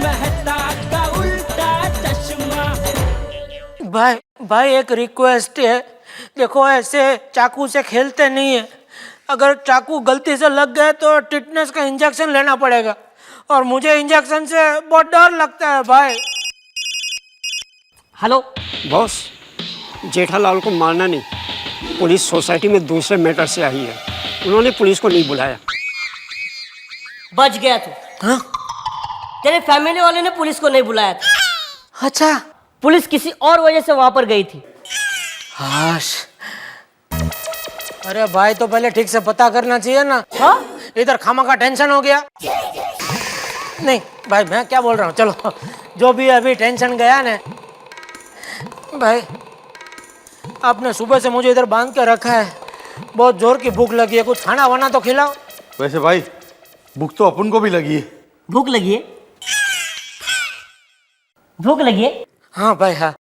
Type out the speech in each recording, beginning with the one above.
मेहता का उल्टा चश्मा। भाई भाई एक रिक्वेस्ट है, देखो ऐसे चाकू से खेलते नहीं है, अगर चाकू गलती से लग गए तो टिटनेस का इंजेक्शन लेना पड़ेगा और मुझे इंजेक्शन से बहुत डर लगता है भाई। हेलो बॉस, जेठालाल को मारना नहीं, पुलिस सोसाइटी में दूसरे मैटर से आई है, उन्होंने पुलिस को नहीं बुलाया। बच गया तू। हाँ? तेरे फैमिली वाले ने पुलिस को नहीं बुलाया था। अच्छा, पुलिस किसी और वजह से वहां पर गई थी। हाश। अरे भाई तो पहले ठीक से पता करना चाहिए ना। हाँ? इधर खामा का टेंशन हो गया। नहीं भाई मैं क्या बोल रहा हूँ, चलो जो भी अभी टेंशन गया ना। भाई आपने सुबह से मुझे इधर बांध के रखा है, बहुत जोर की भूख लगी है, कुछ खाना वाना तो खिलाओ। वैसे भाई भूख तो अपन को भी लगी है। भूख लगी है? भूख लगी है? हाँ भाई हाँ।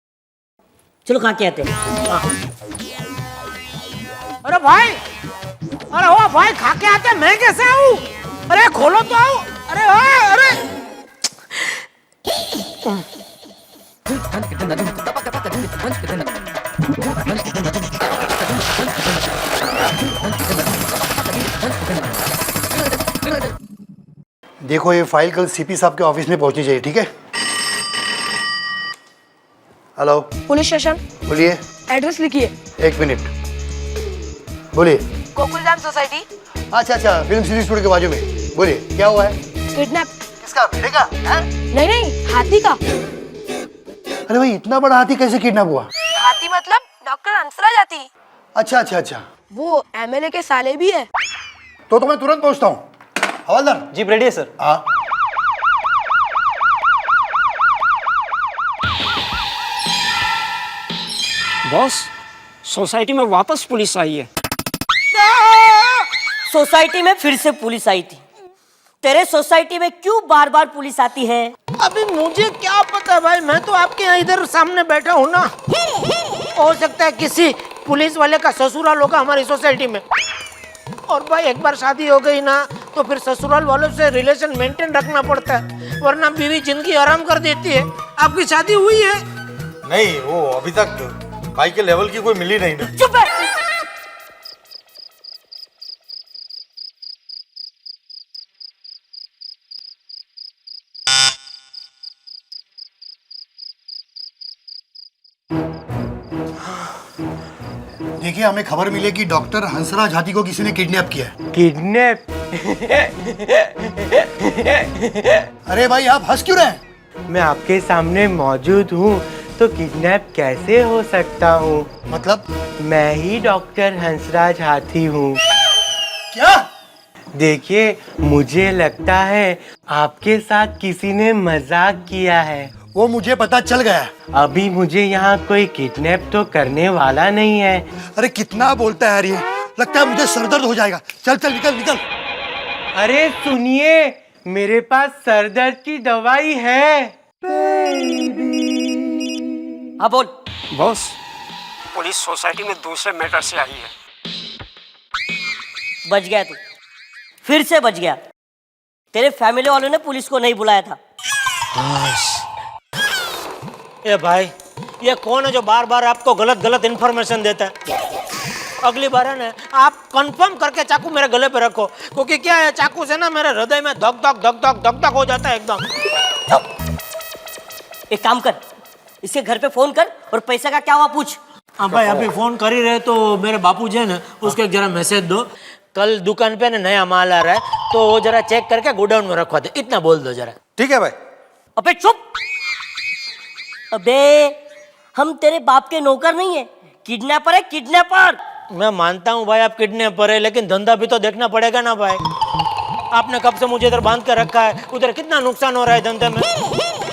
चलो खा के आते हैं। अरे भाई, अरे ओ भाई खा के आते, मैं कैसे आऊँ? अरे खोलो तो आओ। अरे अरे देखो ये फाइल कल सीपी साहब के ऑफिस में पहुंचनी चाहिए, ठीक है? Hello police station. बोलिए। एड्रेस लिखिए। एक मिनट, बोलिए। गोकुलधाम सोसाइटी। अच्छा अच्छा, फिल्म सिटी स्टूडियो के बाजू में। बोलिए क्या हुआ है? किडनैप। किसका? भेड़े का? नहीं नहीं, हाथी का। अरे भाई इतना बड़ा हाथी कैसे किडनैप हुआ? हाथी मतलब डॉक्टर हंसराज हाथी। अच्छा अच्छा अच्छा, वो एमएलए के साले भी है। तो मैं तुरंत पहुंचता हूँ। हवलदार जीप रेडी है सर। हाँ। बॉस, सोसाइटी में वापस पुलिस आई है। सोसाइटी में फिर से पुलिस आई थी। तेरे सोसाइटी में क्यों बार बार पुलिस आती है? अभी मुझे क्या पता भाई, मैं तो आपके यहाँ इधर सामने बैठा हूँ ना। हो सकता है किसी पुलिस वाले का ससुराल होगा हमारी सोसाइटी में, और भाई एक बार शादी हो गई ना तो फिर ससुराल वालों से रिलेशन मेंटेन रखना पड़ता है, वरना बीवी जिंदगी आराम कर देती है। आपकी शादी हुई है? नहीं, वो अभी तक भाई के लेवल की कोई मिली नहीं ना। चुप है। देखिए हमें खबर मिली कि डॉक्टर हंसराज हाथी को किसी ने किडनैप किया है। किडनैप? अरे भाई आप हंस क्यों रहे हैं? मैं आपके सामने मौजूद हूँ तो किडनैप कैसे हो सकता हूँ? मतलब? मैं ही डॉक्टर हंसराज हाथी हूँ। क्या? देखिए मुझे लगता है आपके साथ किसी ने मजाक किया है। वो मुझे पता चल गया। अभी मुझे यहाँ कोई किडनैप तो करने वाला नहीं है। अरे कितना बोलता है यार ये, लगता है मुझे सरदर्द हो जाएगा। चल चल निकल निकल। अरे सुनिए, मेरे पास सरदर्द की दवाई है। हाँ बोल। बॉस, पुलिस सोसाइटी में दूसरे मैटर से आई है। बच गया तू, फिर से बच गया। तेरे फैमिली वालों ने पुलिस को नहीं बुलाया था। ए भाई, ये कौन है जो बार बार आपको गलत गलत इन्फॉर्मेशन देता है? अगली बार है ना आप कंफर्म करके चाकू मेरे गले पे रखो, क्योंकि क्या है चाकू से ना मेरे हृदय में धक धक धक धक धक धक हो जाता है एकदम। एक काम कर, इसके घर पे फोन कर और पैसे का क्या हुआ पूछ। हाँ भाई, अभी फोन कर ही रहे तो मेरे बापू जी है ना, उसको एक जरा मैसेज दो, कल दुकान पे ना नया माल आ रहा है तो वो जरा चेक करके गोडाउन में रखवा दे, इतना बोल दो जरा। ठीक है भाई। अबे चुप। अबे हम तेरे बाप के नौकर नहीं है, किडनैपर है किडनैपर। मैं मानता हूँ भाई आप किडनैपर है, लेकिन धंधा भी तो देखना पड़ेगा ना भाई। आपने कब से मुझे इधर बांध कर रखा है, उधर कितना नुकसान हो रहा है धंधे में।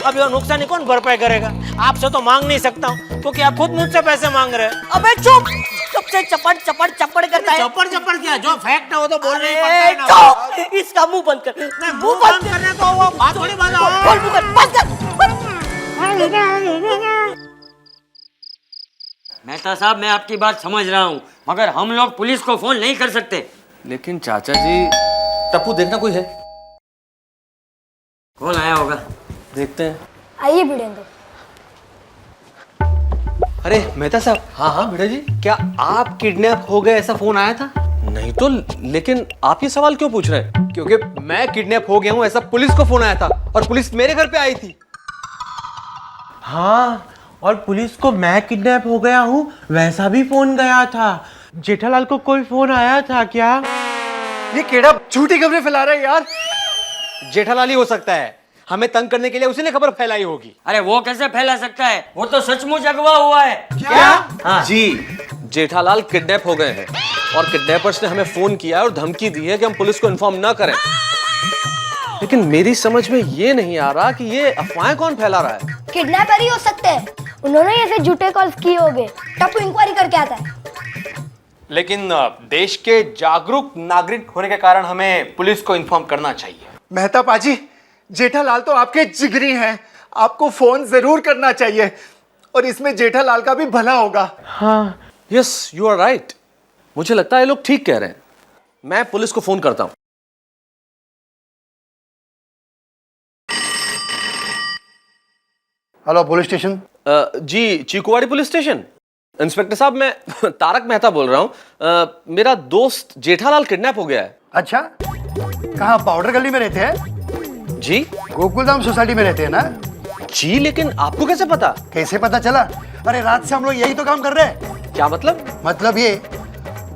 अब ये नुकसान कौन भरपाई करेगा? आपसे तो मांग नहीं सकता हूँ क्योंकि आप खुद मुझसे पैसे मांग रहे हैं। अबे चुप, सबसे चपड़ चपड़ चपड़ करता है। चपड़ चपड़ क्या, जो फैक्ट है वो तो बोलना ही पड़ता अरे है ना। चुप, इसका मुंह बंद कर। नहीं, मुंह बंद करने को वो बात थोड़ी बंद हो। बोल मुंह कर, बंद कर। मेहता साहब, मैं आपकी बात समझ रहा हूँ, मगर हम लोग पुलिस को फोन नहीं कर सकते। लेकिन चाचा जी, टप्पू देखना कोई है? कौन आया होगा? देखते हैं। आइए भिड़ेंद्र। अरे मेहता साहब। हाँ हाँ भिड़ा जी। क्या आप किडनैप हो गए ऐसा फोन आया था? नहीं तो, लेकिन आप ये सवाल क्यों पूछ रहे हैं? क्योंकि मैं किडनैप हो गया हूँ ऐसा पुलिस को फोन आया था और पुलिस मेरे घर पे आई थी। हाँ, और पुलिस को मैं किडनैप हो गया हूँ वैसा भी फोन गया था। जेठालाल को कोई फोन आया था क्या? ये केड़ा झूठी खबरें फैला रहा है यार। जेठालाल ही हो सकता है, हमें तंग करने के लिए उसी ने खबर फैलाई होगी। अरे वो कैसे फैला सकता है? वो तो सचमुच अगवा हुआ है। क्या? हाँ। जी, जेठालाल किडनैप हो गए हैं और किडनैपर्स ने हमें फोन किया और धमकी दी है कि हम पुलिस को इन्फॉर्म ना करें। लेकिन मेरी समझ में ये नहीं आ रहा कि ये अफवाहें कौन फैला रहा है। किडनैपर ही हो सकते हैं, उन्होंने ऐसे झूठे कॉल्स किए होंगे। टप्पू इंक्वायरी करके आता है। लेकिन देश के जागरूक नागरिक होने के कारण हमें पुलिस को इन्फॉर्म करना चाहिए। मेहता पाजी, जेठालाल तो आपके जिगरी हैं, आपको फोन जरूर करना चाहिए और इसमें जेठालाल का भी भला होगा। हाँ। Yes, you are right. मुझे लगता है ये लोग ठीक कह रहे हैं। मैं पुलिस को फोन करता हूं। Hello police station. जी, चीकुवाड़ी पुलिस स्टेशन। इंस्पेक्टर साहब, मैं तारक मेहता बोल रहा हूं। मेरा दोस्त जेठालाल किडनैप हो गया है। अच्छा, कहाँ पाउडर गली में रहते हैं? जी, गोकुलधाम सोसाइटी में रहते हैं ना? जी, लेकिन आपको कैसे पता? कैसे पता चला? अरे रात से हम लोग यही तो काम कर रहे हैं। क्या मतलब? मतलब ये,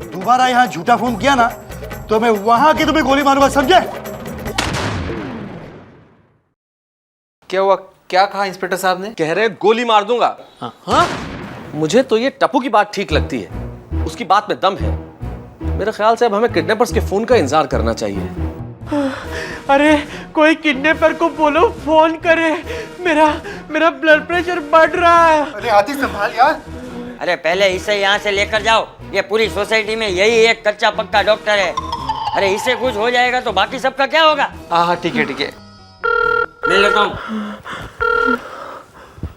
दोबारा यहाँ झूठा फोन किया ना तो मैं वहां की तुम्हें गोली मारूंगा, समझे? क्या हुआ? क्या कहा इंस्पेक्टर साहब ने? कह रहे गोली मार दूंगा। हाँ? मुझे तो ये टप्पू की बात ठीक लगती है, उसकी बात में दम है। मेरे ख्याल से अब हमें किडनैपर्स के फोन का इंतजार करना चाहिए। अरे कोई किडनैपर को बोलो फोन करे, मेरा ब्लड प्रेशर बढ़ रहा है। अरे हाथी संभाल यार। अरे पहले इसे यहाँ से लेकर जाओ। ये पूरी सोसाइटी में यही एक कच्चा पक्का डॉक्टर है। अरे इससे कुछ हो जाएगा तो बाकी सबका क्या होगा? हाँ हाँ ठीक है ठीक है। ले लेता हूँ।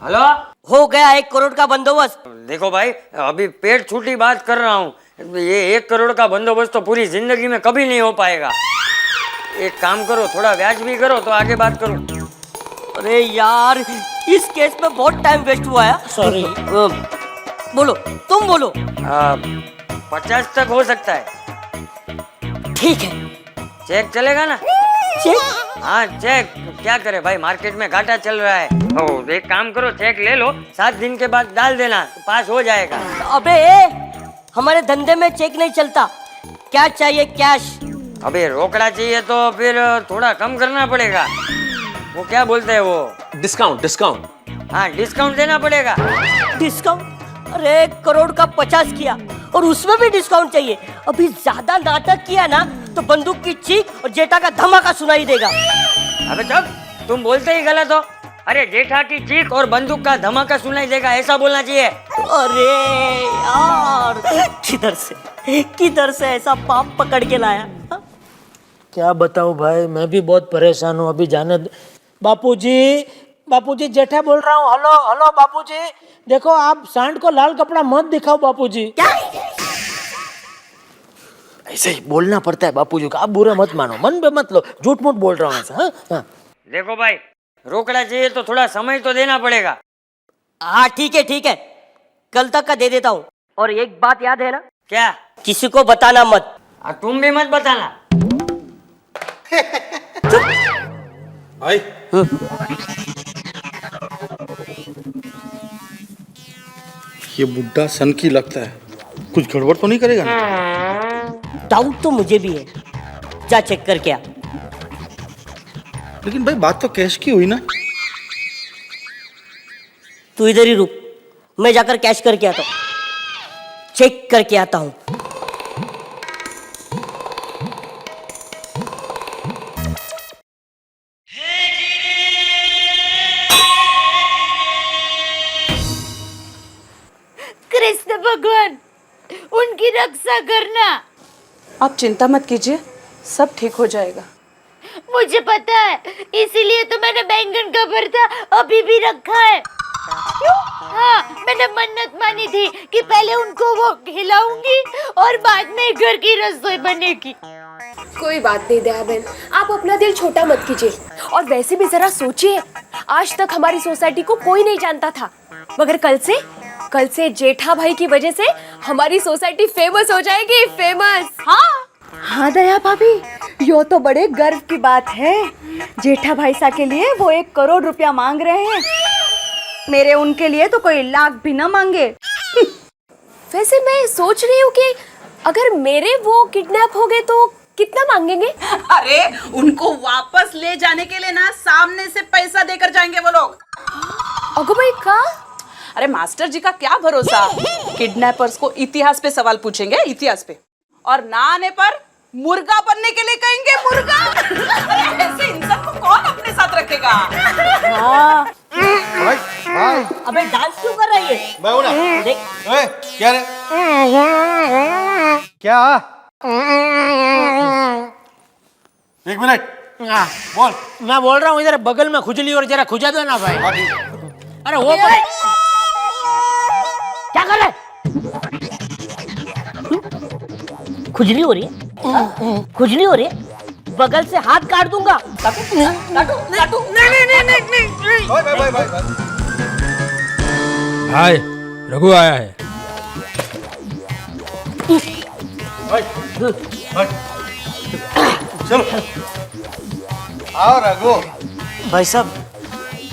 हेलो, हो गया 1 करोड़ का बंदोबस्त। देखो भाई, अभी पेट छूटी बात कर रहा हूँ। ये 1 करोड़ का बंदोबस्त तो पूरी जिंदगी में कभी नहीं हो पाएगा। एक काम करो, थोड़ा ब्याज भी करो तो आगे बात करूं। अरे यार, इस केस में बहुत टाइम वेस्ट हुआ है। सॉरी। बोलो, तुम बोलो। 50 तक हो सकता है। ठीक है। चेक चलेगा ना? चेक? हाँ चेक। क्या करे भाई, मार्केट में घाटा चल रहा है। ओ, एक काम करो, चेक ले लो, 7 दिन के बाद डाल देना, तो पास हो जाएगा। अबे हमारे धंधे में चेक नहीं चलता। क्या चाहिए? कैश। अबे रोकड़ा चाहिए तो फिर थोड़ा कम करना पड़ेगा। वो क्या बोलते हैं वो? डिस्काउंट। डिस्काउंट। हाँ, डिस्काउंट देना पड़ेगा। डिस्काउंट? अरे 1 करोड़ का 50 किया और उसमें भी डिस्काउंट चाहिए। अभी ज्यादा नाटक किया ना तो बंदूक की चीख और जेठा का धमाका सुनाई देगा। अबे चुप, तुम बोलते ही गलत हो। अरे जेठा की चीख और बंदूक का धमाका सुनाई देगा, ऐसा बोलना चाहिए। अरे यार, किधर से ऐसा पाप पकड़ के लाया? क्या बताऊं भाई, मैं भी बहुत परेशान हूँ। अभी जाने बापूजी जेठा बोल रहा हूँ। हेलो हेलो बापूजी, देखो आप सांड को लाल कपड़ा मत दिखाओ बापूजी। क्या? ऐसे ही बोलना पड़ता है बापूजी को, आप बुरा मत मानो, मन पे मत लो, झूठ मूठ बोल रहा हूँ ऐसा। हाँ? देखो भाई, रोकड़ा चाहिए तो थोड़ा समय तो देना पड़ेगा। हाँ ठीक है, कल तक का दे देता हूँ। और एक बात याद है ना? क्या? किसी को बताना मत। तुम भी मत बताना। भाई ये बुड्ढा सन की लगता है, कुछ गड़बड़ तो नहीं करेगा ना? डाउट तो मुझे भी है, जा चेक करके आ। लेकिन भाई बात तो कैश की हुई ना? तू इधर ही रुक, मैं जाकर कैश करके आता हूँ, चेक करके आता हूँ। कृष्ण भगवान, उनकी रक्षा करना। आप चिंता मत कीजिए, सब ठीक हो जाएगा। मुझे पता है, इसीलिए तो मैंने बैंगन का भरता अभी भी रखा है। क्यों? हाँ, मैंने मन्नत मानी थी कि पहले उनको वो खिलाऊंगी और बाद में घर की रसोई बनेगी। कोई बात नहीं दया बहन, आप अपना दिल छोटा मत कीजिए। और वैसे भी जरा सोचिए, आज तक हमारी सोसाइटी को कोई नहीं जानता था, मगर कल से जेठा भाई की वजह से हमारी सोसाइटी फेमस हो जाएगी, फेमस। हाँ दया भाभी, यो तो बड़े गर्व की बात है। जेठा भाई सा के लिए वो 1 करोड़ रुपया मांग रहे हैं, मेरे उनके लिए तो कोई लाख भी ना मांगे। वैसे मैं सोच रही हूँ कि अगर मेरे वो किडनैप हो गए तो कितना मांगेंगे? अरे उनको वापस ले जाने के लिए ना सामने से पैसा देकर जाएंगे वो लोग। अगो भाई का? अरे मास्टर जी का क्या भरोसा, किडनैपर्स को इतिहास पे सवाल पूछेंगे, इतिहास पे, और ना आने पर मुर्गा बनने के लिए कहेंगे, मुर्गा। अरे ऐसे इंसान को कौन अपने साथ रखेगा? हाँ। भाई भाई अबे डांस क्यों कर रही है? मैं हूं ना। देख ओए क्या रे? क्या? 1 मिनट बोल। मैं बोल रहा हूँ इधर बगल में खुजली और जरा खुजा दो ना भाई। अरे वो क्या कर रहा है? खुजली हो रही है? खुजली हो रही है? बगल से हाथ काट दूंगा। काटू। नहीं। भाई रघु आया है। चलो आओ रघु। भाई साहब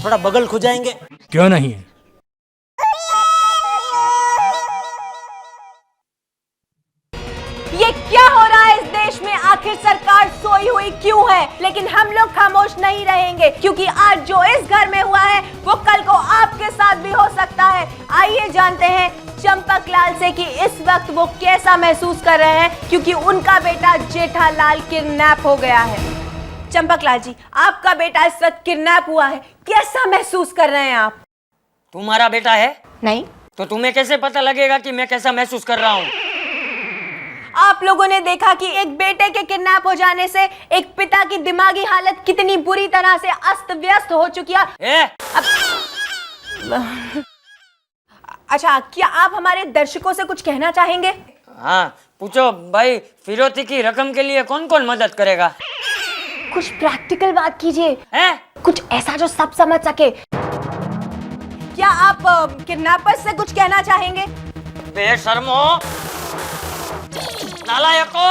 थोड़ा बगल खुजाएंगे? क्यों नहीं? ये क्या हो रहा है इस देश में? आखिर सरकार सोई हुई क्यों है? लेकिन हम लोग खामोश नहीं रहेंगे, क्योंकि आज जो इस घर में हुआ है वो कल को आपके साथ भी हो सकता है। आइए जानते हैं चंपक लाल से कि इस वक्त वो कैसा महसूस कर रहे हैं, क्योंकि उनका बेटा जेठालाल किडनैप हो गया है। चंपक लाल जी, आपका बेटा इस वक्त किडनैप हुआ है, कैसा महसूस कर रहे हैं आप? तुम्हारा बेटा है? नहीं। तो तुम्हें कैसे पता लगेगा कि मैं कैसा महसूस कर रहा हूँ? आप लोगों ने देखा कि एक बेटे के किडनैप हो जाने से एक पिता की दिमागी हालत कितनी बुरी तरह से अस्त व्यस्त हो चुकी है। अच्छा, क्या आप हमारे दर्शकों से कुछ कहना चाहेंगे? हाँ पूछो भाई, फिरौती की रकम के लिए कौन कौन मदद करेगा? कुछ प्रैक्टिकल बात कीजिए, हैं? कुछ ऐसा जो सब समझ सके। क्या आप किडनैपर्स से कुछ कहना चाहेंगे? बेशर्मो, नालायको।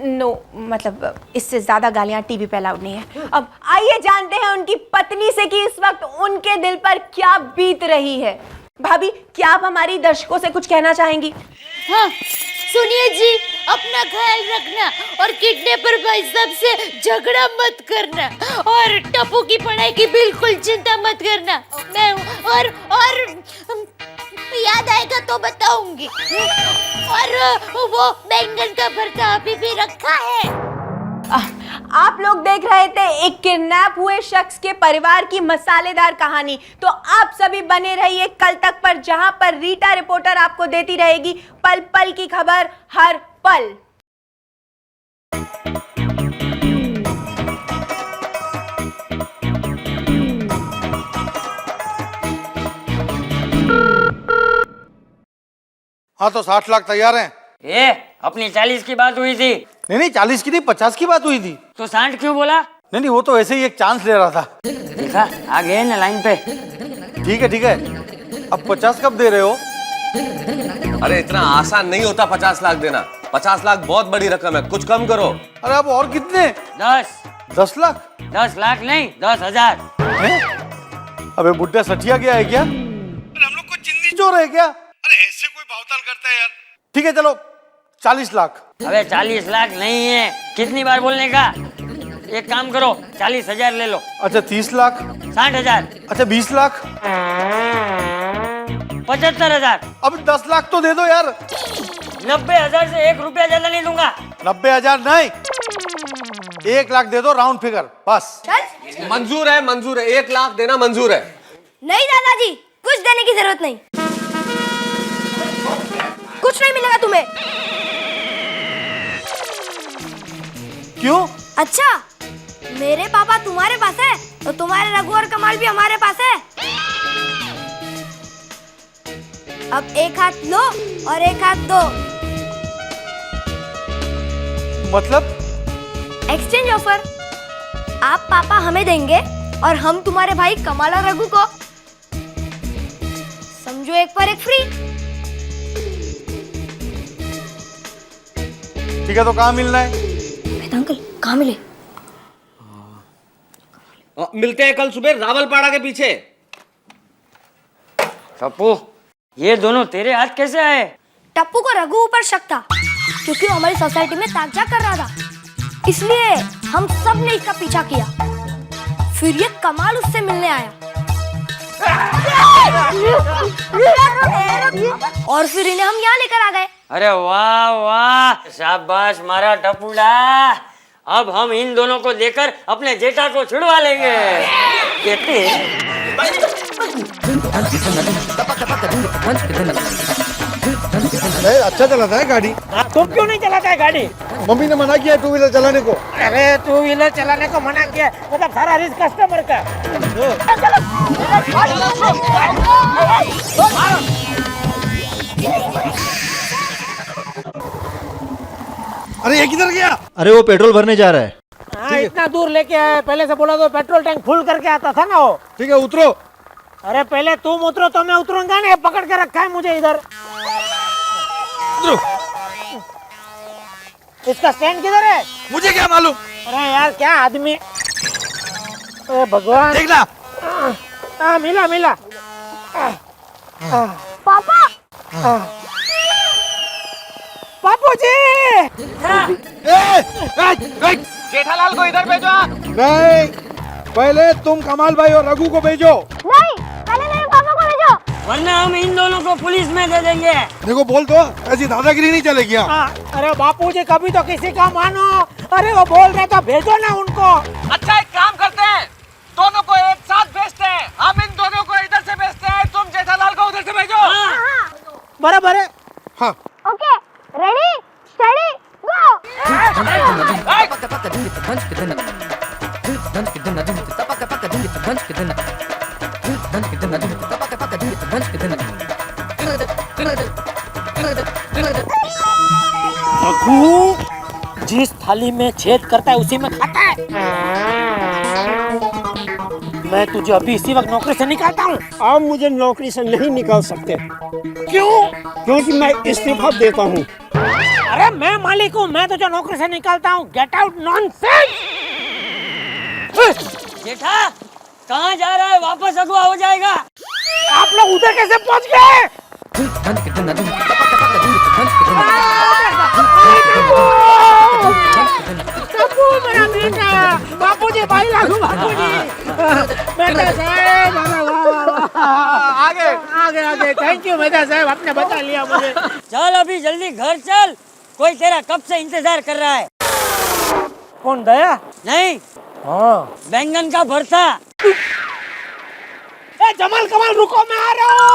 नो, मतलब इससे ज्यादा गालियां टीवी पे अलाउड नहीं है। अब आइए जानते हैं उनकी पत्नी से कि इस वक्त उनके दिल पर क्या बीत रही है। भाभी, क्या आप हमारी दर्शकों से कुछ कहना चाहेंगी? हाँ सुनिए जी, अपना ख्याल रखना और किडनैपर भाई साहब से झगड़ा मत करना, और टप्पू की पढ़ाई की बिल्कुल चिंता मत करना। मैं हूँ, और याद आएगा तो बताऊंगी। और वो बैंगन का भरता अभी भी रखा है। आप लोग देख रहे थे एक किडनैप हुए शख्स के परिवार की मसालेदार कहानी। तो आप सभी बने रहिए कल तक पर, जहां पर रीटा रिपोर्टर आपको देती रहेगी पल पल की खबर हर पल। हाँ तो 60 लाख तैयार हैं। ये अपनी 40 की बात हुई थी। नहीं 40 की नहीं 50 की बात हुई थी। तो 60 क्यों बोला? नहीं वो तो ऐसे ही एक चांस ले रहा था। देखा, आ गए ना लाइन पे। ठीक है अब 50 कब दे रहे हो? अरे इतना आसान नहीं होता 50 लाख देना। 50 लाख बहुत बड़ी रकम है, कुछ कम करो। अरे अब और कितने? 10 लाख? 10 लाख नहीं, 10,000। अबे बुड्ढा सठिया गया है क्या? हम लोग को चिंदी चोर है क्या? अरे ऐसे कोई भावताल करता है यार। ठीक है चलो 40 लाख। अबे 40 लाख नहीं है, कितनी बार बोलने का? एक काम करो, 40,000 ले लो। अच्छा 30 लाख। 60,000। अच्छा 20 लाख। 75,000। अब 10 लाख तो दे दो यार। 90,000 से 1 रुपया ज्यादा नहीं दूंगा। 90,000 नहीं, 1 लाख दे दो, राउंड फिगर बस। मंजूर है 1 लाख देना मंजूर है। नहीं दादाजी, कुछ देने की जरूरत नहीं, कुछ नहीं मिलेगा तुम्हें। क्यों? अच्छा, मेरे पापा तुम्हारे पास है तो तुम्हारे रघु और कमाल भी हमारे पास है। अब एक हाथ लो और एक हाथ दो। मतलब एक्सचेंज ऑफर। आप पापा हमें देंगे और हम तुम्हारे भाई कमाल और रघु को। समझो एक पर एक फ्री। ठीक है, तो कहाँ मिलना है? अंकल कहाँ मिले? मिलते हैं कल सुबह रावलपाड़ा के पीछे। टप्पू, ये दोनों तेरे हाथ कैसे आए? टप्पू को रघु ऊपर शक था क्योंकि वो हमारी सोसाइटी में ताजा कर रहा था, इसलिए हम सब ने इसका पीछा किया। फिर ये कमाल उससे मिलने आया और फिर इन्हें हम यहाँ लेकर आ गए। अरे वाह वाह, शाबाश मारा टप्पूड़ा। अब हम इन दोनों को लेकर अपने जेठा को छुड़वा लेंगे। कहते अच्छा चलाता है गाड़ी। तुम क्यों नहीं चलाता है गाड़ी? मम्मी ने मना किया टू व्हीलर चलाने को। अरे टू व्हीलर चलाने को मना किया, मतलब सारा रिस्क कस्टमर का। अरे ये किधर गया? अरे वो पेट्रोल भरने जा रहा है। हाँ, इतना दूर लेके आया, पहले से बोला तो पेट्रोल टैंक फुल करके आता था ना वो। ठीक है, उतरो। अरे पहले तुम उतरो तो मैं उतरूंगा ना, पकड़ के रखा है मुझे इधर। इसका स्टैंड किधर है? मुझे क्या मालूम? अरे यार क्या आदमी। अरे भगवान, देखना। मिला मिला। पापा बापू जी, जेठालाल को इधर भेजो। नहीं, पहले तुम कमाल भाई और रघु को भेजो। नहीं, पहले मेरे पापा को भेजो। वरना हम इन दोनों को पुलिस में दे देंगे। देखो बोल दो, ऐसी दादागिरी नहीं चलेगी। अरे बापू जी कभी तो किसी का मानो। अरे वो बोल रहे तो भेजो ना उनको। अच्छा एक काम करते हैं, दोनों को एक साथ भेजते हैं। हम इन दोनों को इधर से भेजते हैं, तुम जेठालाल को उधर से भेजो। बराबर है। हाँ। ओके, रेडी स्टडी गो। रघु जिस थाली में छेद करता है उसी में खाता है। मैं तुझे अभी इसी वक्त नौकरी से निकालता हूँ। आप मुझे नौकरी से नहीं निकाल सकते, क्यों? क्योंकि मैं इस्तीफा देता हूँ। अरे मैं मालिक हूँ, मैं तुझे नौकरी से निकालता हूँ। Get out nonsense. जेठा कहाँ जा रहा है? वापस अगवा हो जाएगा। आप लोग उधर कैसे पहुँच गए? मेरा बेटा, बापूजी भाई लागू बापूजी। बेटा साहब, आगे आगे आगे। थैंक यू बेटा साहब, आपने बता लिया मुझे। चल अभी जल्दी घर चल, कोई तेरा कब से इंतजार कर रहा है। कौन दया? नहीं, हाँ, बैंगन का भरता। ए जमाल कमाल रुको, मैं आ रहा हूँ।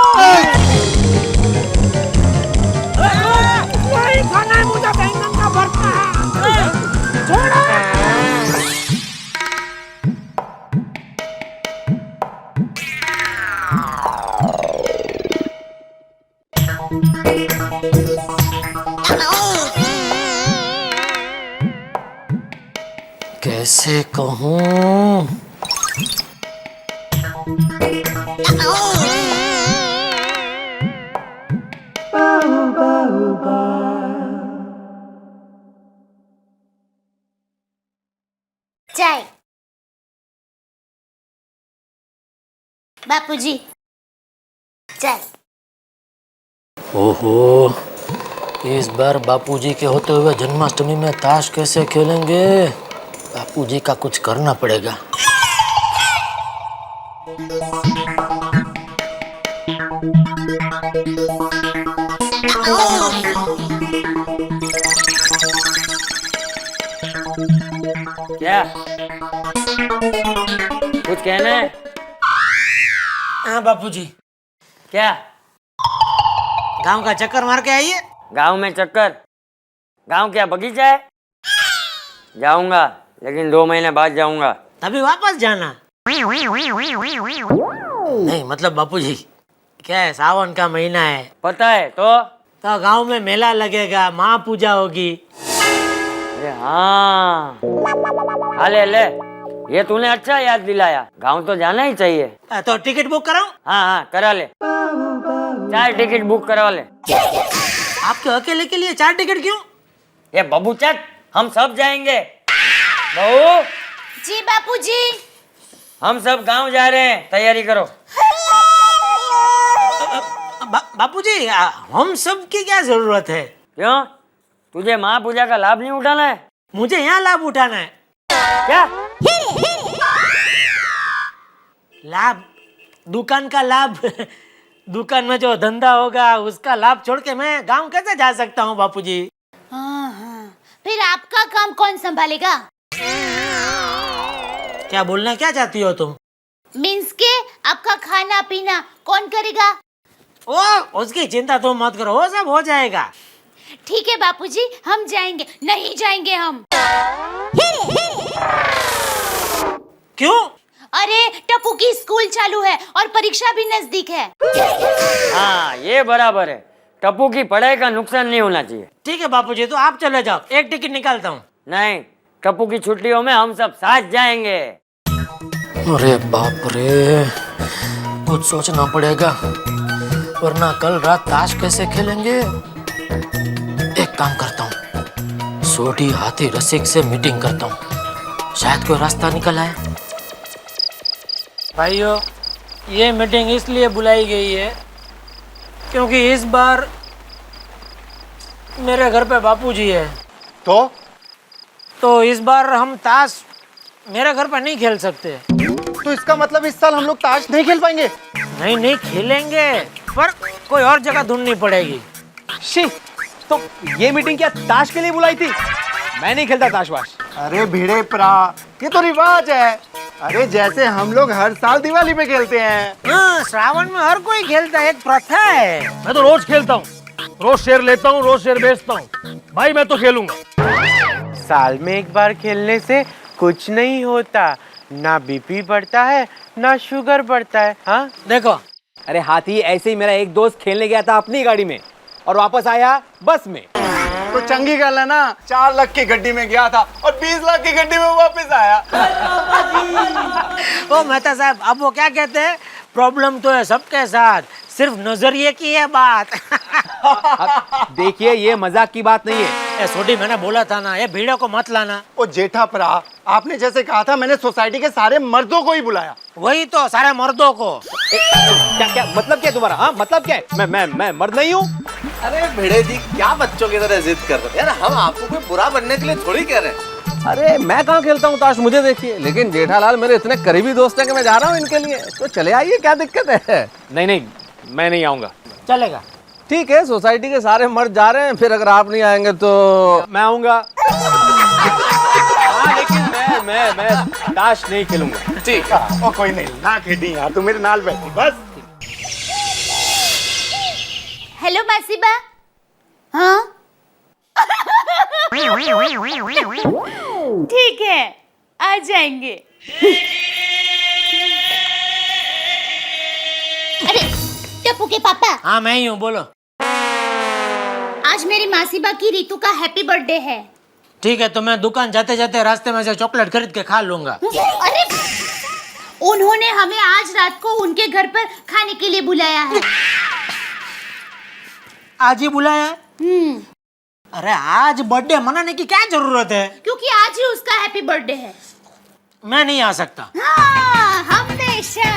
नहीं खाना है मुझे बैंगन का भरता। छोड़ो। कैसे कहूँ? चाय। बापूजी चाय। ओहो, इस बार बापूजी के होते हुए जन्माष्टमी में ताश कैसे खेलेंगे? बापूजी का कुछ करना पड़ेगा। क्या कुछ कहना है? हाँ बापूजी। क्या? गांव का चक्कर मार के आइए। गांव में चक्कर? गांव क्या बगीचा है? जाऊंगा, लेकिन 2 महीने बाद जाऊंगा। तभी वापस जाना? नहीं मतलब बापूजी, क्या है, सावन का महीना है। पता है तो गांव में मेला लगेगा, माँ पूजा होगी। अरे हाँ ले ले, ये तूने अच्छा याद दिलाया, गाँव तो जाना ही चाहिए। तो टिकट बुक कराऊं? हाँ करा ले, 4 टिकट बुक करवा ले। आपके अकेले के लिए 4 टिकट क्यों? ये बबू चक, हम सब जाएंगे। बहू जी बापूजी। हम सब गांव जा रहे हैं, तैयारी करो। बापूजी हम सब की क्या जरूरत है? क्यों, तुझे माँ पूजा का लाभ नहीं उठाना है? मुझे यहाँ लाभ उठाना है। क्या लाभ? दुकान का लाभ? दुकान में जो धंधा होगा उसका लाभ छोड़ के मैं गांव कैसे जा सकता हूँ बापूजी? हाँ, फिर आपका काम कौन संभालेगा? क्या बोलना क्या चाहती हो तुम? मीन्स के आपका खाना पीना कौन करेगा? ओ उसकी चिंता तुम मत करो, वो सब हो जाएगा। ठीक है बापूजी, हम जाएंगे। नहीं जाएंगे हम। क्यों? अरे टप्पू की स्कूल चालू है और परीक्षा भी नजदीक है। हाँ ये बराबर है, टप्पू की पढ़ाई का नुकसान नहीं होना चाहिए। ठीक है बापूजी, तो आप चले जाओ, एक टिकट निकालता हूँ। नहीं, टप्पू की छुट्टियों में हम सब साथ जाएंगे। अरे बाप रे, कुछ सोचना पड़ेगा, वरना कल रात ताश कैसे खेलेंगे। एक काम करता हूँ, सोढ़ी हाथी रसिक से मीटिंग करता हूँ, शायद कोई रास्ता निकल आए। भाइयों, ये मीटिंग इसलिए बुलाई गई है क्योंकि इस बार मेरे घर पे बापूजी है। तो इस बार हम ताश मेरे घर पे नहीं खेल सकते। तो इसका मतलब इस साल हम लोग ताश नहीं खेल पाएंगे? नहीं खेलेंगे, पर कोई और जगह ढूंढनी पड़ेगी। शी, तो ये मीटिंग क्या ताश के लिए बुलाई थी? मैं नहीं खेलता ताश वाश। अरे भिड़े प्रा, ये तो रिवाज है। अरे जैसे हम लोग हर साल दिवाली पे खेलते हैं। हाँ, श्रावण में हर कोई खेलता है, एक प्रथा है। मैं तो रोज खेलता हूँ, रोज शेर लेता हूँ, रोज शेर बेचता हूँ। भाई मैं तो खेलूंगा। साल में एक बार खेलने से कुछ नहीं होता, ना बीपी बढ़ता है ना शुगर बढ़ता है। हाँ देखो, अरे हाथी, ऐसे ही मेरा एक दोस्त खेलने गया था अपनी गाड़ी में और वापस आया बस में। तो चंगी गल है ना, 4 लाख की गड्डी में गया था और 20 लाख की गड्डी में वापस आया। ओ मेहता साहब, अब वो क्या कहते हैं, प्रॉब्लम तो है सबके साथ, सिर्फ नजरिए की है बात। देखिए, ये मजाक की बात नहीं है। सोडी, मैंने बोला था ना, ये भीड़ों को मत लाना। ओ जेठा प्रा, आपने जैसे कहा था, मैंने सोसाइटी के सारे मर्दों को ही बुलाया। वही तो, सारे मर्दों को। क्या मतलब क्या है तुम्हारा? हाँ मतलब क्या है? मैं मर्द नहीं हूँ? अरे भिड़े जी, क्या बच्चों की तरह जिद कर रहे हैं यार, हम आपको कोई बुरा बनने के लिए थोड़ी कह रहे हैं। अरे मैं कहाँ खेलता हूँ ताश, मुझे देखिए। लेकिन जेठालाल मेरे इतने करीबी दोस्त हैं कि मैं जा रहा हूँ इनके लिए, तो चले आइए, क्या दिक्कत है? नहीं, मैं नहीं आऊंगा। चलेगा? ठीक है, सोसाइटी के सारे मर्द जा रहे हैं, फिर अगर आप नहीं आएंगे तो मैं आऊंगा। हाँ, लेकिन मैं ताश नहीं खेलूंगा। ठीक है, ओ कोई नहीं, ना खेली यार, तू मेरे नाल बैठी बस। हेलो मासीबा। हाँ ठीक है, आ जाएंगे। अरे टप्पू के पापा। हाँ मैं ही हूँ, बोलो। आज मेरी मासीबा की रितु का हैप्पी बर्थडे है। ठीक है, तो मैं दुकान जाते जाते रास्ते में से चॉकलेट खरीद के खा लूंगा। अरे उन्होंने हमें आज रात को उनके घर पर खाने के लिए बुलाया है। आज ही बुलाया? अरे आज बर्थडे मनाने की क्या जरूरत है? क्योंकि आज ही उसका हैप्पी बर्थडे है। मैं नहीं आ सकता। हाँ, हमेशा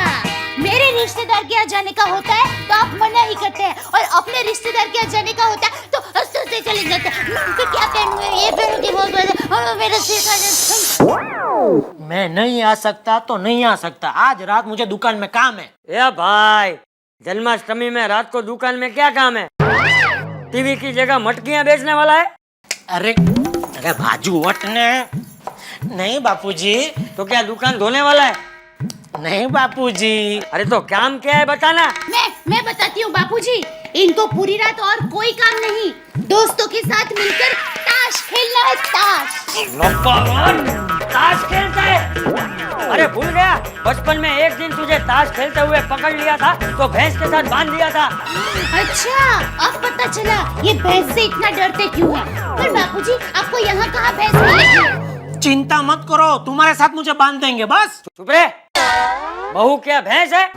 मेरे रिश्तेदार के यहाँ जाने का होता है तो आप मना ही करते हैं, और अपने रिश्तेदार के यहाँ जाने का होता है तो हंसते चले जाते हैं। मैं उनको क्या पहनूं, ये पहनूंगी, वो पहनूंगी, मेरा सिर खा। मैं नहीं आ सकता तो नहीं आ सकता, आज रात मुझे दुकान में काम है। ए भाई, जन्माष्टमी में रात को दुकान में क्या काम है? टीवी की जगह मटकियां बेचने वाला है? अरे बाजू वटने नहीं बापूजी। तो क्या दुकान धोने वाला है? नहीं बापूजी। अरे तो काम क्या है बताना। मैं बताती हूँ बापूजी, इनको पूरी रात और कोई काम नहीं, दोस्तों के साथ मिलकर ताश खेलना है। ताश ताश खेलता है? अरे भूल गया, बचपन में एक दिन तुझे ताश खेलते हुए पकड़ लिया था तो भैंस के साथ बांध दिया था। अच्छा, अब पता चला ये भैंस से इतना डरते क्यों है। पर बापूजी, आपको यहाँ कहाँ भैंस मिलेगी? चिंता मत करो, तुम्हारे साथ मुझे बांध देंगे बस। चुप रहे, बहू क्या भैंस है?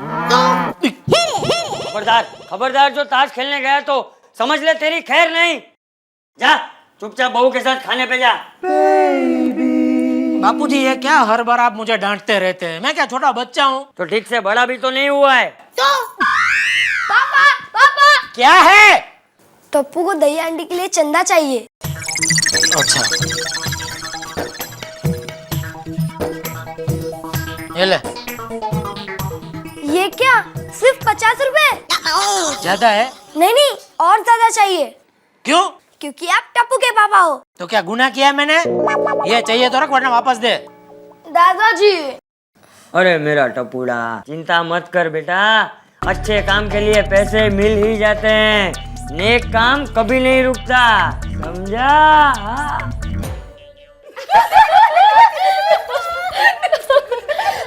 खबरदार, खबरदार, जो ताश खेलने गया तो समझ ले तेरी खैर नहीं। जा चुपचाप बहू के साथ खाने पे जा। बापूजी ये क्या हर बार आप मुझे डांटते रहते हैं? मैं क्या छोटा बच्चा हूँ? तो ठीक से बड़ा भी तो नहीं हुआ है। तो पापा, पापा, क्या है? टप्पू को दही अंडी के लिए चंदा चाहिए। अच्छा, ये ले। ये क्या, सिर्फ 50 रुपए? ज्यादा है? नहीं नहीं, और ज्यादा चाहिए। क्यों? क्योंकि आप टप्पू के पापा हो। तो क्या गुनाह किया मैंने? ये चाहिए तो रख, वरना वापस दे। दादाजी। अरे मेरा टपूड़ा, चिंता मत कर बेटा, अच्छे काम के लिए पैसे मिल ही जाते हैं। नेक काम कभी नहीं रुकता, समझा?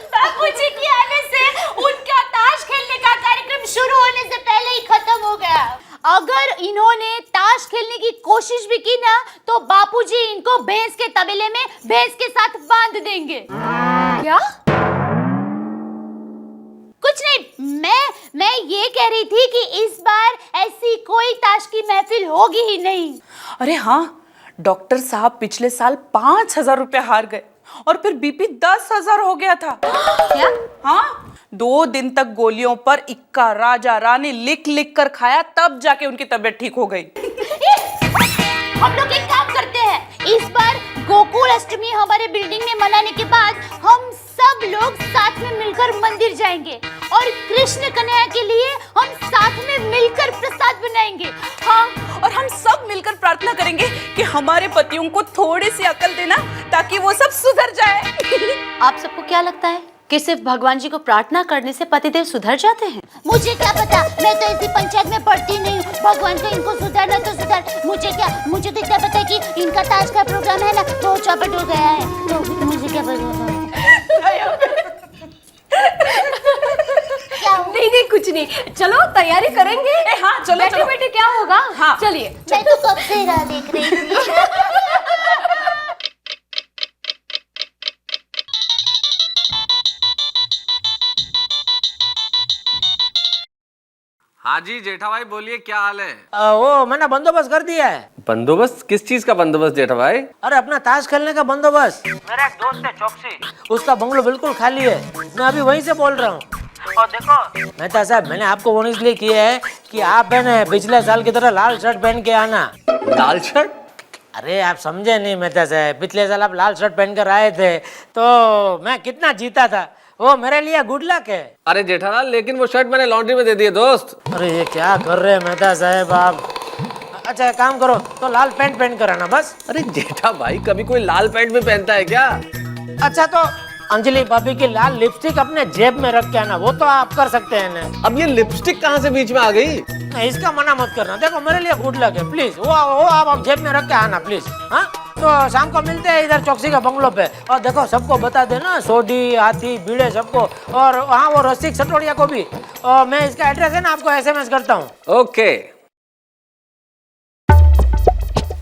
बापूजी के आने से उनका ताश खेलने का कार्यक्रम शुरू होने से पहले ही खत्म हो गया। अगर इन्होंने ताश खेलने की कोशिश भी की ना, तो बापूजी इनको भैंस के तबेले में भैंस के साथ बांध देंगे। क्या? कुछ नहीं, मैं ये कह रही थी कि इस बार ऐसी कोई ताश की महफिल होगी ही नहीं। अरे हाँ, डॉक्टर साहब पिछले साल 5,000 रुपए हार गए और फिर बीपी 10,000 हो गया था। क्या? हाँ, 2 दिन तक गोलियों पर इक्का राजा रानी लिख लिख कर खाया, तब जाके उनकी तबीयत ठीक हो गई। हम लोग एक काम करते हैं, इस बार गोकुल अष्टमी हमारे बिल्डिंग में मनाने के बाद हम सब लोग साथ में मिलकर मंदिर जाएंगे और कृष्ण कन्हैया के लिए हम साथ में मिलकर प्रसाद बनाएंगे। हाँ, और हम सब मिलकर प्रार्थना करेंगे कि हमारे पतियों को थोड़ी सी अकल देना, ताकि वो सब सुधर जाए। आप सबको क्या लगता है कि सिर्फ भगवान जी को प्रार्थना करने से पतिदेव सुधर जाते हैं? मुझे क्या पता, मैं तो ऐसी पंचायत में पढ़ती नहीं हूँ। भगवान को इनको सुधारना तो सुधार, मुझे क्या, मुझे तो इतना पता है कि इनका ताश का प्रोग्राम है ना, तो चौपट हो गया है, तो मुझे क्या पता। नहीं नहीं, कुछ नहीं, चलो तैयारी करेंगे। हाँ चलो, बैठे बैठे क्या होगा? हाँ चलिए। मैं तो कब से राह देख रही थी। हाँ जी जेठा भाई बोलिए, क्या हाल है? वो मैंने बंदोबस्त कर दिया है। बंदोबस्त? किस चीज का बंदोबस्त जेठा भाई? अरे अपना ताश खेलने का बंदोबस्त। मेरा एक दोस्त है चौकसी, उसका बंगलो बिल्कुल खाली है, मैं अभी वहीं से बोल रहा हूँ। और देखो मेहता साहब, मैंने आपको फोन इसलिए किया है कि आप है ना पिछले साल की तरह लाल शर्ट पहन के आना। लाल शर्ट? अरे आप समझे नहीं मेहता साहब, पिछले साल आप लाल शर्ट पहन कर आए थे तो मैं कितना जीता था, वो मेरे लिए गुड लक है। अरे जेठालाल, लेकिन वो शर्ट मैंने लॉन्ड्री में दे दी है दोस्त। अरे ये क्या कर रहे हैं मेहता साहब आप? अच्छा एक काम करो, तो लाल पैंट पहन कर आना बस। अरे जेठा भाई, कभी कोई लाल पैंट भी पहनता है क्या? अच्छा तो अंजलि भाभी की लाल लिपस्टिक अपने जेब में रख के आना, वो तो आप कर सकते हैं ना। अब ये लिपस्टिक कहाँ से बीच में आ गई? नहीं, इसका मना मत करना, देखो मेरे लिए गुड लक है, प्लीज वो आप जेब में रख के आना प्लीज। हाँ तो शाम को मिलते हैं इधर चौकसी का बंगलो पे, और देखो सबको बता देना, सोडी हाथी बीड़े सबको, और हाँ वो रसिक सटोड़िया को भी। और मैं इसका एड्रेस है ना आपको SMS करता हूँ। ओके।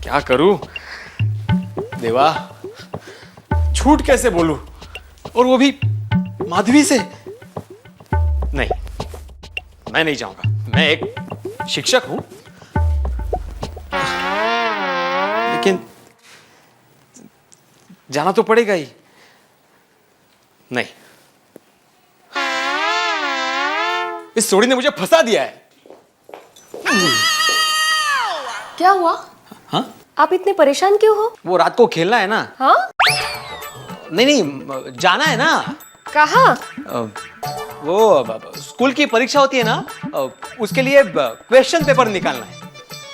क्या करूं देवा, झूठ कैसे बोलूं, और वो भी माधवी से? नहीं, मैं नहीं जाऊंगा, मैं एक शिक्षक हूं, लेकिन जाना तो पड़ेगा ही। नहीं, इस सोड़ी ने मुझे फंसा दिया है। क्या हुआ? हाँ? आप इतने परेशान क्यों हो? वो रात को खेलना है ना। हाँ? नहीं, जाना है ना। कहाँ? वो स्कूल की परीक्षा होती है ना, उसके लिए क्वेश्चन पेपर निकालना है।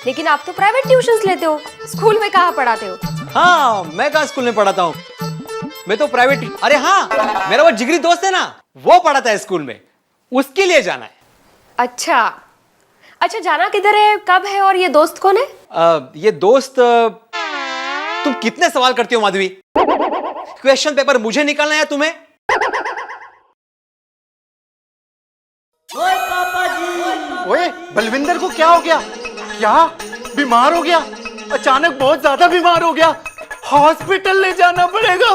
लेकिन आप तो प्राइवेट ट्यूशंस लेते हो, स्कूल में कहाँ पढ़ाते हो? हाँ, मैं कहाँ स्कूल में पढ़ाता हूँ, मैं तो प्राइवेट। अरे हाँ, मेरा वो जिगरी दोस्त है ना, वो पढ़ाता है स्कूल में, उसके लिए जाना है। अच्छा अच्छा, जाना किधर है, कब है, और ये दोस्त कौन है? ये दोस्त, तुम कितने सवाल करती हो माधवी? क्वेश्चन पेपर मुझे निकालना है तुम्हें? ओए बलविंदर को क्या हो गया? क्या बीमार हो गया? अचानक बहुत ज्यादा बीमार हो गया, हॉस्पिटल ले जाना पड़ेगा।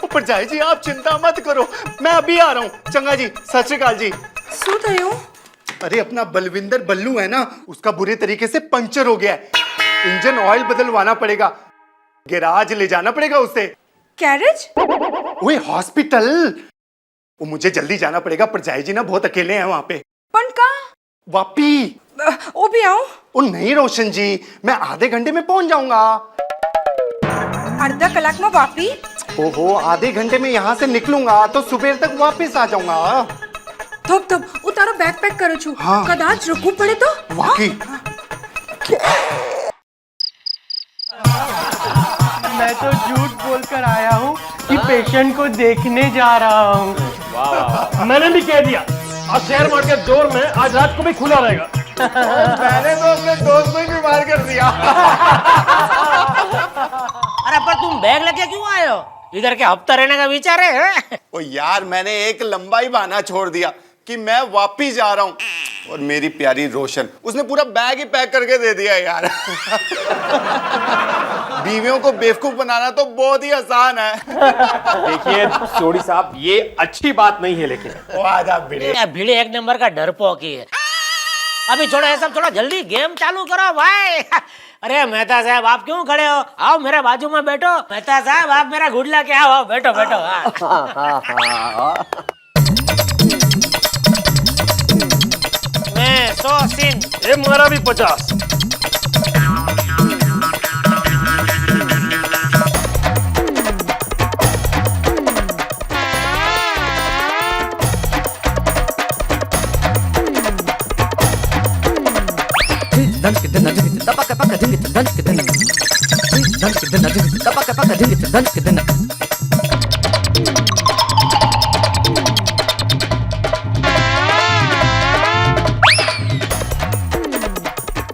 ऊपर जाए जी, आप चिंता मत करो, मैं अभी आ रहा हूँ। चंगा जी, सत श्री अकाल जी। શું થયું? अरे अपना बलविंदर बल्लू है ना, उसका बुरे तरीके से पंचर हो गया है, इंजन ऑयल बदलवाना पड़ेगा, गैराज ले जाना पड़ेगा उसे। गैरेज? ओए हॉस्पिटल, वो मुझे जल्दी जाना पड़ेगा। पर जाए जी ना बहुत अकेले हैं वहां पे। પણ કા? वापी। वो भी आऊं? ओ नहीं रोशन जी, मैं आधे घंटे में पहुंच जाऊंगा। अर्धा कलाक में वापी? ओहो, आधे घंटे में यहाँ से निकलूंगा तो सुबह तक वापस आ जाऊंगा। थोप थोप उतारो, बैग पैक करो छू। हाँ। कदाच रुकू पड़े तो? वाकई। मैं तो झूठ बोलकर आया हूँ कि पेशेंट को देखने जा रहा हूँ। मैंने भी कह दिया, आज शेयर मार्केट जोर में आज रात को भी खुला रहेगा। मैंने तो अपने दोस्त को ही बीमार कर दिया। अरे पर तुम बैग लेके क्यों आए हो? इधर के हफ्ता रहने का विचार है? ओ यार, मैंने एक लंबा ही बहाना छोड़ दिया कि मैं वापिस जा रहा हूँ, और मेरी प्यारी रोशन, उसने पूरा बैग ही पैक करके दे दिया यार। बीवियों को बेवकूफ बनाना तो बहुत ही आसान है। देखिए सोडी साहब, ये अच्छी बात नहीं है, लेकिन भिड़े एक नंबर का डरपोक ही है। अभी छोड़ो ये सब, थोड़ा जल्दी गेम चालू करो भाई। अरे मेहता साहब, आप क्यों खड़े हो? आओ मेरे बाजू में बैठो। मेहता साहब, आप मेरा गुडला के आओ, बैठो बैठो। मैं 100 सीन, ये मेरा भी 50।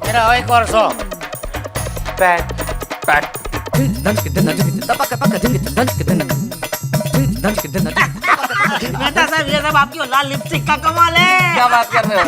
मेरा एक और 100। PAT PAT. मेहता साहब, ये सब आपकी लाल लिपस्टिक का कमाल है। क्या बात कर रहे हो?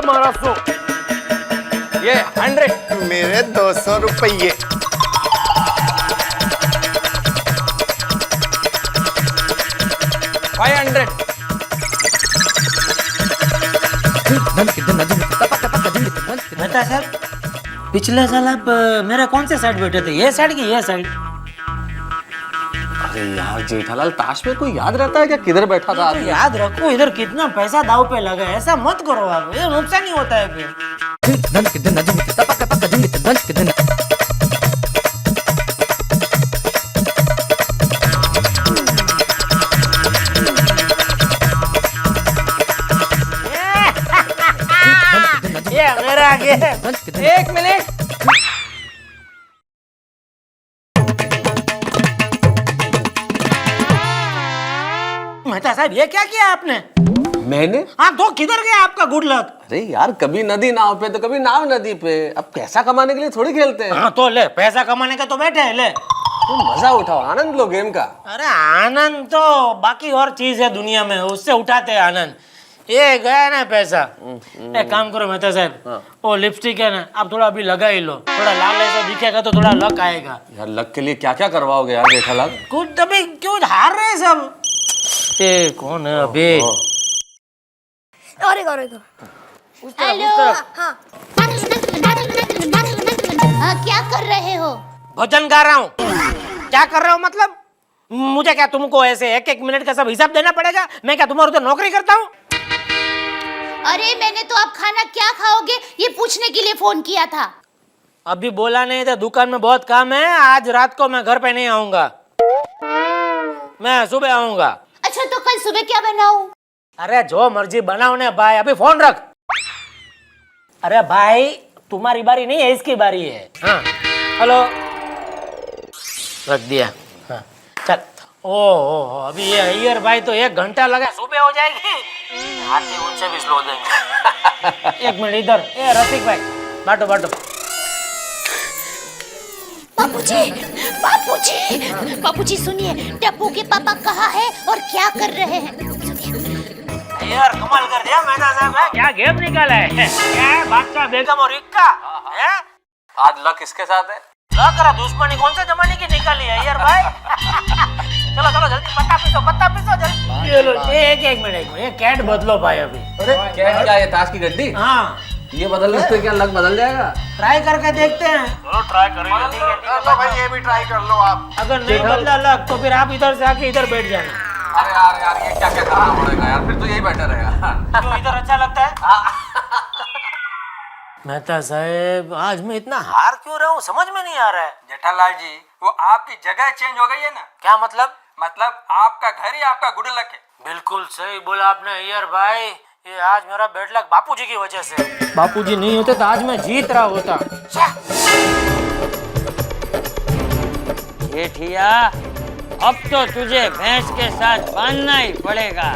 महाराज 100, ये 100, मेरे 200 रुपये। मेहता साहब, पिछले साल आप मेरे कौन से साइड बैठे थे? ये साइड की ये साइड? अरे यार जेठालाल, ताश में कोई याद रहता है क्या किधर बैठा था? याद रखो, इधर कितना पैसा दाव पे लगा है। ऐसा मत करो आप, ये नुकसान ही होता है फिर। ये मेरा गेम। एक मिनट। मेहता साहब, ये क्या किया आपने? मैंने? हाँ तो किधर गया आपका गुड लक? अरे यार, कभी नदी नाव पे तो कभी नाव नदी पे। अब पैसा कमाने के लिए थोड़ी खेलते हैं। हाँ तो ले, पैसा कमाने का तो बैठे हैं, ले। तुम मजा उठाओ, आनंद लो गेम का। अरे आनंद तो बाकी और चीज है दुनिया में, उससे उठाते हैं आनंद। ये गया ना पैसा। एक काम करो मेहता साहब, वो लिपस्टिक है ना, आप थोड़ा अभी लगा ही लो, थोड़ा लाल ऐसा दिखेगा तो थोड़ा लक आएगा। यार लक के लिए क्या क्या करवाओगे यार जेठालाल? कुछ अभी क्यों हार रहे सब? ये कौन है अभी? और एक हेलो। हाँ, क्या कर रहे हो? भोजन कर रहा हूँ। क्या कर रहे हो मतलब? मुझे क्या तुमको ऐसे एक एक मिनट का सब हिसाब देना पड़ेगा? मैं क्या तुम्हारे उधर नौकरी करता हूँ? अरे मैंने तो आप खाना क्या खाओगे ये पूछने के लिए फोन किया था। अभी बोला नहीं था, दुकान में बहुत काम है, आज रात को मैं घर पे नहीं आऊंगा, मैं सुबह आऊंगा। अच्छा तो कल सुबह क्या बनाऊं? अरे जो मर्जी बनाओ ने भाई, अभी फोन रख। अरे भाई, तुम्हारी बारी नहीं है, इसकी बारी है। हाँ हेलो, रख दिया। हाँ ओहो, अभी ये अय्यर भाई तो 1 घंटा लगा, सुबह हो जाएगी। हाथी उनसे भी स्लो देंगे। 1 मिनट इधर, ए रफीक भाई, बांटो बांटो। बापूजी सुनिए, टप्पू के पापा कहाँ है और क्या कर रहे हैं? यार कमाल कर दिया मेहता साहब, क्या गेम निकाला है? क्या है बादशाह बेगम और इक्का? हैं? आज लक किसके साथ है? लग रहा दुश्मनी कौन से जमाने की निकाली है यार भाई? चलो चलो जल्दी पत्ता पीसो जल्दी। चलो एक मिनट, ये कैट बदलो भाई अभी। अरे क्या ये ताश की गड्डी? हाँ, ये बदलने से क्या लक बदल जाएगा? ट्राई करके देखते हैं। चलो ट्राई करेंगे। चलो भाई ये भी ट्राई कर लो आप। अगर नहीं बदला लक तो फिर आप इधर से आके इधर बैठ जाना। अरे यार ये क्या क्या करना पड़ेगा यार, फिर तो यही बेटर रहेगा। क्यों इधर अच्छा लगता है? मेहता साहब, आज मैं इतना हार क्यों रहा हूँ समझ में नहीं आ रहा है। जेठालाल जी, वो आपकी जगह चेंज हो गई है ना? क्या मतलब? मतलब आपका घर ही आपका गुड लक है। बिल्कुल सही बोला आपने अय्यर भाई, ये आज मेरा बैड लक बापूजी की वजह से। बापूजी नहीं होते तो आज मैं जीत रहा होता। जेठिया, अब तो तुझे भैंस के साथ बांधना ही पड़ेगा।